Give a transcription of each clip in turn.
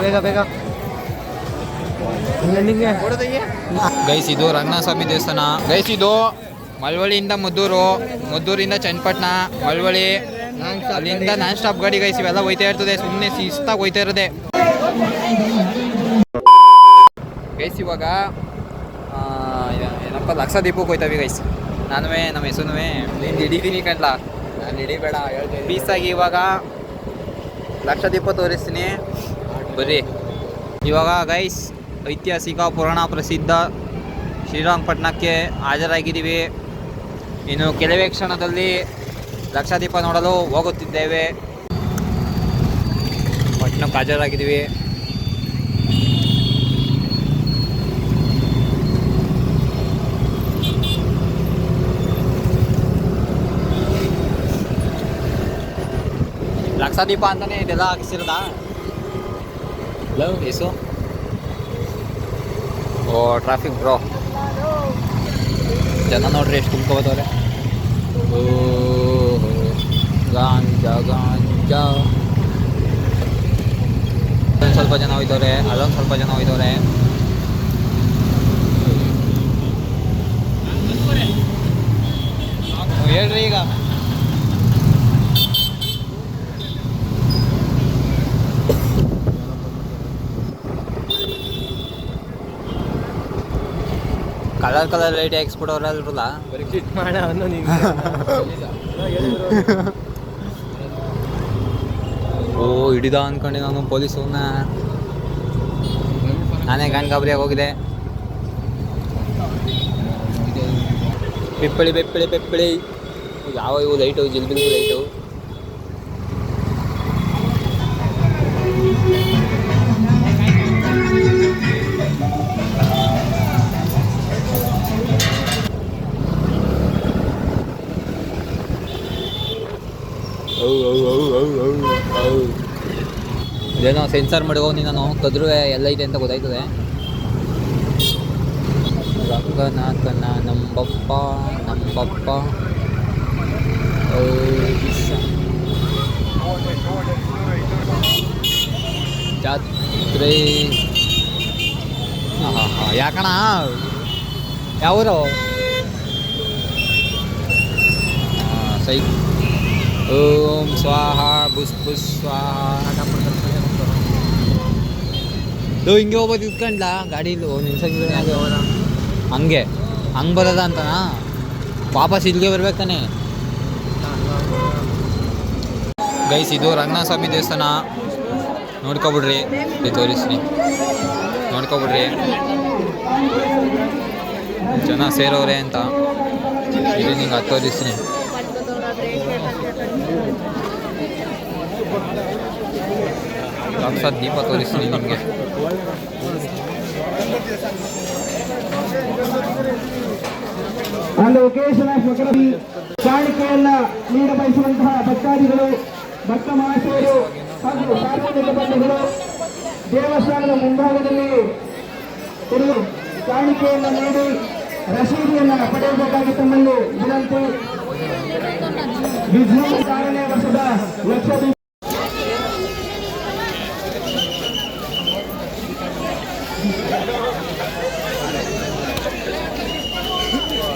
ಬೇಗ ಬೇಗ ಗೈಸ್ ಇದು ರಂಗನಾಥ ಸ್ವಾಮಿ ದೇವಸ್ಥಾನ. ಗೈಸ್ ಇದು ಮಳವಳ್ಳಿಯಿಂದ ಮದ್ದೂರು, ಮದ್ದೂರಿಂದ ಚನ್ನಪಟ್ಟಣ, ಮಳವಳ್ಳಿ, ಅಲ್ಲಿಂದ ನಾನ್ ಸ್ಟಾಪ್ ಗಾಡಿ ಗೈಸ್ ಇವೆಲ್ಲ ಹೋಯ್ತಾ ಇರ್ತದೆ. ಸುಮ್ಮನೆ ಶಿಸ್ತಾಗಿ ಹೋಯ್ತಾ ಇರೋದೆ ಗೈಸ್. ಇವಾಗ ಏನಪ್ಪ ಲಕ್ಷದೀಪಕ್ಕೆ ಹೋಯ್ತಾವೆ ಗೈಸ್. ನಾನುವೇ ನಮ್ಮ ಹೆಸರು ನೀನು ಹಿಡಿದೀನಿ ಕಣ್ಲ, ನಾನು ಹಿಡಿಬೇಡ ಪೀಸಾಗಿ. ಇವಾಗ ಲಕ್ಷದೀಪ ತೋರಿಸ್ತೀನಿ ಬರ್ರಿ. ಇವಾಗ ಗೈಸ್ ಐತಿಹಾಸಿಕ ಪುರಾಣ ಪ್ರಸಿದ್ಧ ಶ್ರೀರಂಗಪಟ್ಟಣಕ್ಕೆ ಹಾಜರಾಗಿದ್ದೀವಿ. ಇನ್ನು ಕೆಲವೇ ಕ್ಷಣದಲ್ಲಿ ಲಕ್ಷದೀಪ ನೋಡಲು ಹೋಗುತ್ತಿದ್ದೇವೆ. ಪಟ್ಟಣಕ್ಕೆ ಹಾಜರಾಗಿದ್ದೀವಿ. ಲಕ್ಷದೀಪ ಅಂತಾನೆ ಇದೆಲ್ಲ ಹಾಕಿಸಿರೋದಾ ಲವ್ ಏಸು? ಓ ಟ್ರಾಫಿಕ್ ಬ್ರೋ, ಜನ ನೋಡ್ರಿ ಎಷ್ಟು ತುಂಬ್ಕೋಬೋದವ್ರೆ. ಓ ಗಾಂಜಾ ಗಾಂಜಾ. ಅಲ್ಲೊಂದು ಸ್ವಲ್ಪ ಜನ ಹೋಯ್ತವ್ರೆ, ಅಲ್ಲೊಂದು ಸ್ವಲ್ಪ ಜನ ಹೋಯ್ತವ್ರೆ. ಹೇಳ್ರಿ ಈಗ. ಕಲರ್ ಕಲರ್ ಲೈಟ್ ಹಾಕ್ಸ್ಬಿಟ್ಟವ್ರೆ ಅಲ್ರಲ್ಲ. ಓ ಹಿಡಿದ ಅಂದ್ಕೊಂಡೆ ನಾನು ಪೊಲೀಸನ್ನ. ನಾನೇ ಗಾಬರಿಯಾಗಿ ಹೋಗಿದೆ. ಬೆಪ್ಪಳಿ ಬೆಪ್ಪಳಿ ಬೆಪ್ಪಳಿ ಯಾವ ಇವು ಲೈಟು, ಜಿಲ್ಬಿಲ್ಗು ಲೈಟು. ಇದೇನೋ ಸೆನ್ಸರ್ ಮಾಡ್ಕೊಂಡು ನಾನು ಕದ್ರು ಎಲ್ಲೈತೆ ಅಂತ ಗೊತ್ತಾಯ್ತದೆ. ರಂಗನಾಥನ ನಂಬಪ್ಪ ನಂಬಪ್ಪ ಜಾತ್ರೆ. ಹಾಂ ಹಾಂ ಯಾಕಣ ಯಾವರು ಸೈ. ಓಂ ಸ್ವಾಹ ಬುಸ್ ಬುಸ್ ಸ್ವಾಹ. ಹಿಂಗೆ ಹೋಗ್ಬೋದು ಇದ್ಕೊಂಡ್ಲ ಗಾಡೀಲಿ ನಿಲ್ಸಂಗಿಲ್ಲ ಹಂಗೆ ಹಂಗೆ ಬರೋದ ಅಂತನಾ? ವಾಪಸ್ ಇಲ್ಲಿಗೆ ಬರ್ಬೇಕು ತಾನೆ ಗೈಸ್. ಇದು ರಂಗನಾಥ ಸ್ವಾಮಿ ದೇವಸ್ಥಾನ ನೋಡ್ಕೊಬಿಡ್ರಿ, ತೋರಿಸ್ರಿ ನೋಡ್ಕೊಬಿಡ್ರಿ. ಜನ ಸೇರೋರೆ ಅಂತ ಇದು ನಿಂಗೆ ಅದು ತೋರಿಸ್ತೀನಿ. ಸಾಕ್ಷಾತ್ ದೀಪ ತೋರಿಸ್ತೀನಿ ನಿಮಗೆ. ಒಂದು ಒಕೇಶನ್ ಕಾಣಿಕೆಯನ್ನ ನೀಡಬಯಸುವಂತಹ ಭಕ್ತಾದಿಗಳು, ಭಕ್ತ ಮಹಾಶಯರು ಹಾಗೂ ಸಾರ್ವಜನಿಕ ಬಂಧುಗಳು ದೇವಸ್ಥಾನದ ಮುಂಭಾಗದಲ್ಲಿ ಕಾಣಿಕೆಯನ್ನು ನೀಡಿ ರಸೀದಿಯನ್ನು ಪಡೆಯಬೇಕಾಗಿ ತಮ್ಮಲ್ಲಿ ವಿನಂತಿ. ವಿಜೃಂಭಣೆ ವರ್ಷದ ಲಕ್ಷದೀಪ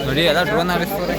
ನೋಡಿ ಎಲ್ಲ ಡ್ರೋನ್ ಹಾರಿಸ್ತಾರೆ.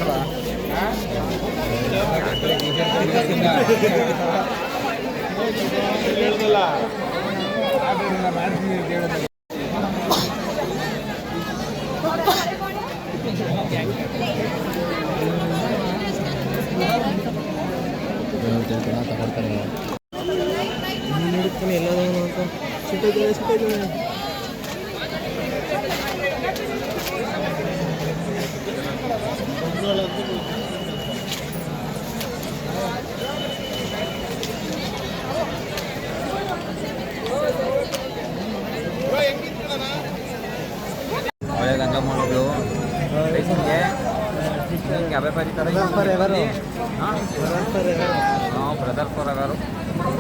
ಒಳ್ಳೆ ಗಂಧ ಮಾಡೋದು ಯಾವ್ಯಾವ ಬರೀತಾರೆ ಬ್ರದರ್ ಫಾರ್ ಎವರ್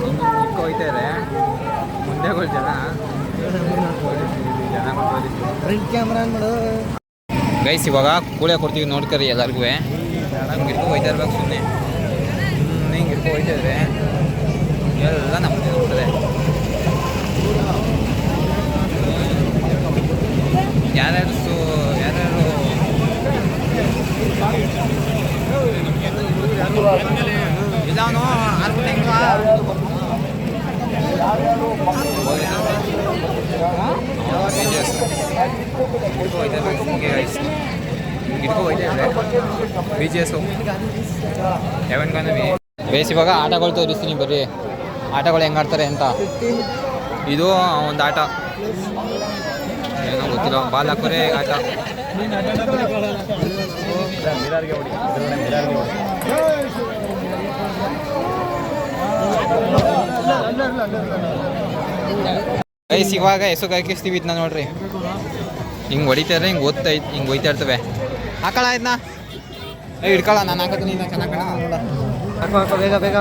ಹಿಂಗೆ ಹೋಯ್ತಾರೆ ಮುಂದೆಗಳು ಜನ ಗೈಸ್. ಇವಾಗ ಕೂಳೆ ಕೊಡ್ತೀವಿ ನೋಡ್ಕರಿ ಎಲ್ಲರಿಗೂ. ಹಿಂಗೆ ಇರ್ಕೊ ಹೋಯ್ತಾ ಇರ್ಬೇಕು ಸುಮ್ಮನೆ ಹಿಂಗೆ ಇರ್ಕೊ ಹೋಯ್ತಾ ಇದ್ರೆ ಎಲ್ಲ ನಮ್ಮದೇ ನೋಡ್ತದೆ. ಯಾರ್ಯಾರು ಇದಾವನು ಬಿ ಜಿ ಎಸ್ ಬೇಸ್ ಇವಾಗ ಆಟಗಳು ತೋರಿಸ್ತೀನಿ ಬರ್ರಿ. ಆಟಗಳು ಹೆಂಗೆ ಆಡ್ತಾರೆ ಅಂತ. ಇದು ಒಂದು ಆಟ ಏನೋ ಗೊತ್ತಿಲ್ಲ, ಬಾಲ್ ಹಾಕೋರೆ ಆಟ. ಗೈಸ್ ಇವಾಗ ಹೆಸರು ಹಾಕಿಸ್ತೀವಿ ಇದನ್ನ ನೋಡ್ರಿ. ಹಿಂಗೆ ಹೊಡಿತಾರೆ, ಹಿಂಗೆ ಓದ್ತೈತೆ, ಹಿಂಗೆ ಹೋಯ್ತಾ ಇರ್ತವೆ. ಹಾಕಳ ಇದನ್ನ ಹಿಡ್ಕೊಳ, ನಾನು ಹಾಕೋತೀನಿ. ಇನ್ನ ಚೆನ್ನಾಗಿ ಕಾಣ ನೋಡ. ಹಾಕೋ ಬೇಗ ಬೇಗ.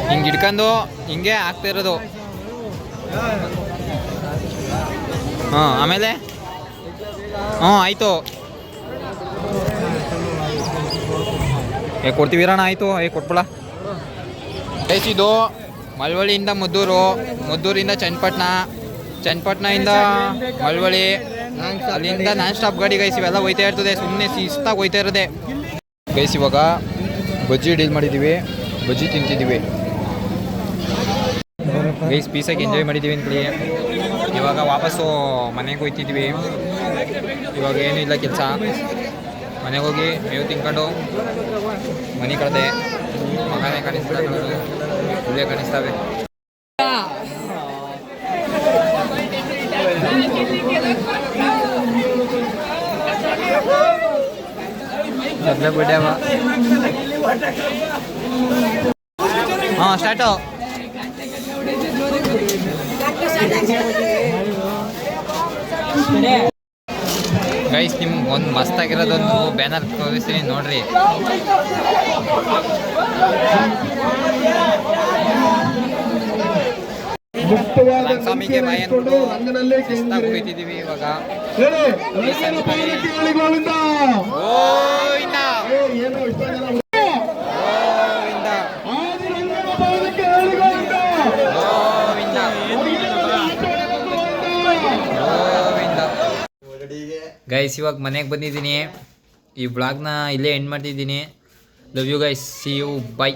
ಹಿಂಗೆ ಹಿಡ್ಕೊಂಡು ಹಿಂಗೆ ಆಗ್ತಾ ಇರೋದು. ಹಾಂ ಆಮೇಲೆ ಆಯಿತು. ಕೊಡ್ತೀವಿರಣ, ಆಯಿತು. ಕೊಟ್ಬಿಡ. ಗೈಸ್ ಇದು ಮಳವಳ್ಳಿಯಿಂದ ಮದ್ದೂರಿಂದ ಚನ್ನಪಟ್ಟಣದಿಂದ ಮಳವಳ್ಳಿ, ಅಲ್ಲಿಂದ ನಾನ್ ಸ್ಟಾಪ್ ಗಾಡಿ ಗೈಸ್. ಇವೆಲ್ಲ ಹೋಯ್ತಾ ಇರ್ತದೆ, ಸುಮ್ಮನೆ ಶಿಸ್ತಾಗಿ ಹೋಯ್ತಾ ಇರೋದೆ ಗೈಸ್. ಇವಾಗ ಬಜ್ಜಿ ಡೀಲ್ ಮಾಡಿದ್ದೀವಿ, ಬಜ್ಜಿ ತಿಂತಿದ್ದೀವಿ ಗೈಸ್. ಪೀಸಾಗಿ ಎಂಜಾಯ್ ಮಾಡಿದ್ದೀವಿ ಅಂತೇಳಿ ಇವಾಗ ವಾಪಸ್ಸು ಮನೆಗೆ ಹೋಗ್ತಿದ್ವಿ. ಇವಾಗ ಏನೂ ಇಲ್ಲ ಕೆಲಸ. ಮನೆಗೆ ಹೋಗಿ ಮೇವು ತಿನ್ಕೊಂಡು ಮನೆ ಕಳೆದೆ. ಮಗನೇ ಕಾಣಿಸ್ತಾ, ಇಲ್ಲೇ ಕಾಣಿಸ್ತಾವೆ. ಹಾಂ ಸ್ಟಾರ್ಟು. ಗೈಸ್ ನಿಮ್ಗೆ ಒಂದು ಮಸ್ತಾಗಿರೋದೊಂದು ಬ್ಯಾನರ್ ತೋರಿಸ್ತೀನಿ ನೋಡ್ರಿ. ಸ್ವಾಮಿಗೆ ಬಾಯಿ ಅಂದ್ಬಿಟ್ಟು ಶಿಸ್ತಾಗಿ ಹೋಗ್ತಿದ್ದೀವಿ ಇವಾಗ. ಗೈಸ್ ಇವಾಗ ಮನೆಗೆ ಬಂದಿದ್ದೀನಿ. ಈ ವ್ಲಾಗ್ನ ಇಲ್ಲೇ ಎಂಡ್ ಮಾಡ್ತಿದ್ದೀನಿ. Love you guys, see you, by.